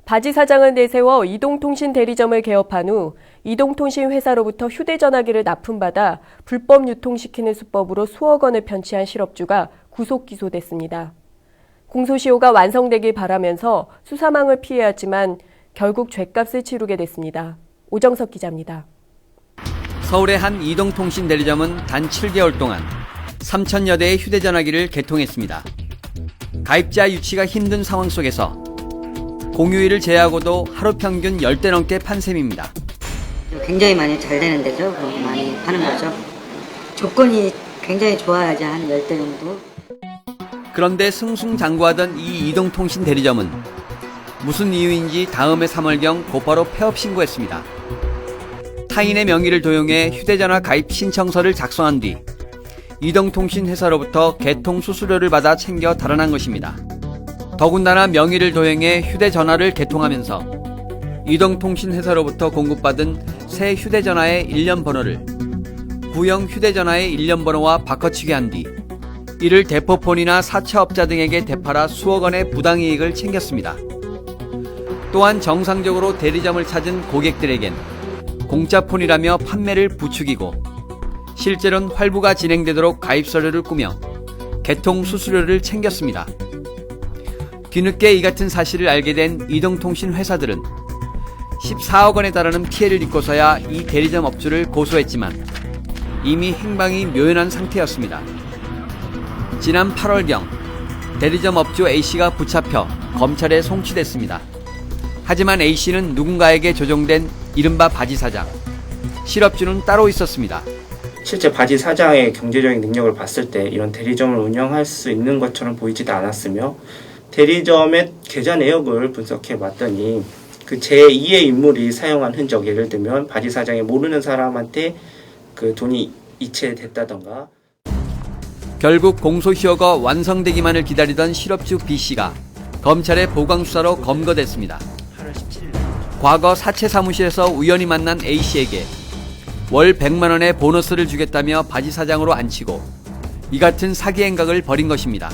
바지 사장을 내세워 이동통신 대리점을 개업한 후 이동통신 회사로부터 휴대전화기를 납품받아 불법 유통시키는 수법으로 수억 원을 편취한 실업주가 구속 기소됐습니다. 공소시효가 완성되길 바라면서 수사망을 피해야 했지만 결국 죗값을 치르게 됐습니다. 오정석 기자입니다. 서울의 한 이동통신 대리점은 단 7개월 동안 3천여 대의 휴대전화기를 개통했습니다. 가입자 유치가 힘든 상황 속에서 공휴일을 제외하고도 하루 평균 10대 넘게 판 셈입니다. 굉장히 많이 잘 되는 데죠. 많이 파는 거죠. 조건이 굉장히 좋아야지 한 10대 정도. 그런데 승승장구하던 이 이동통신 대리점은 무슨 이유인지 다음해 3월경 곧바로 폐업 신고했습니다. 타인의 명의를 도용해 휴대전화 가입 신청서를 작성한 뒤 이동통신 회사로부터 개통 수수료를 받아 챙겨 달아난 것입니다. 더군다나 명의를 도용해 휴대전화를 개통하면서 이동통신 회사로부터 공급받은 새 휴대전화의 일련 번호를 구형 휴대전화의 일련 번호와 바꿔치기 한 뒤 이를 대포폰이나 사채업자 등에게 되팔아 수억 원의 부당이익을 챙겼습니다. 또한 정상적으로 대리점을 찾은 고객들에겐 공짜폰이라며 판매를 부추기고 실제로는 활부가 진행되도록 가입서류를 꾸며 개통 수수료를 챙겼습니다. 뒤늦게 이 같은 사실을 알게 된 이동통신 회사들은 14억 원에 달하는 피해를 입고서야 이 대리점 업주를 고소했지만 이미 행방이 묘연한 상태였습니다. 지난 8월경 대리점 업주 A씨가 붙잡혀 검찰에 송치됐습니다. 하지만 A씨는 누군가에게 조종된 이른바 바지 사장, 실업주는 따로 있었습니다. 실제 바지 사장의 경제적인 능력을 봤을 때 이런 대리점을 운영할 수 있는 것처럼 보이지도 않았으며 대리점의 계좌 내역을 분석해 봤더니 그 제2의 인물이 사용한 흔적, 예를 들면 바지 사장이 모르는 사람한테 그 돈이 이체됐다던가. 결국 공소시효가 완성되기만을 기다리던 실업주 B씨가 검찰의 보강수사로 검거됐습니다. 과거 사채 사무실에서 우연히 만난 A씨에게 월 100만 원의 보너스를 주겠다며 바지 사장으로 앉히고 이 같은 사기 행각을 벌인 것입니다.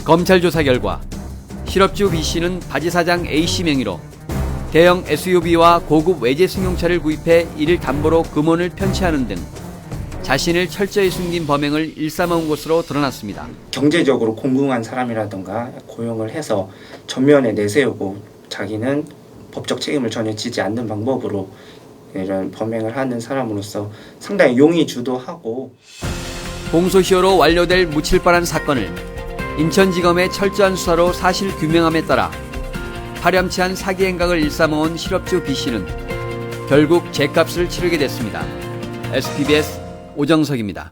검찰 조사 결과 실업주 B씨는 바지 사장 A씨 명의로 대형 SUV와 고급 외제 승용차를 구입해 이를 담보로 금원을 편취하는 등 자신을 철저히 숨긴 범행을 일삼아온 것으로 드러났습니다. 경제적으로 공공한 사람이라던가 고용을 해서 전면에 내세우고 자기는 법적 책임을 전혀 지지 않는 방법으로 이런 범행을 하는 사람으로서 상당히 용의 주도하고. 공소시효로 완료될 묻힐 뻔한 사건을 인천지검의 철저한 수사로 사실 규명함에 따라 파렴치한 사기 행각을 일삼아온 실업주 B씨는 결국 죗값을 치르게 됐습니다. SPBS 오정석입니다.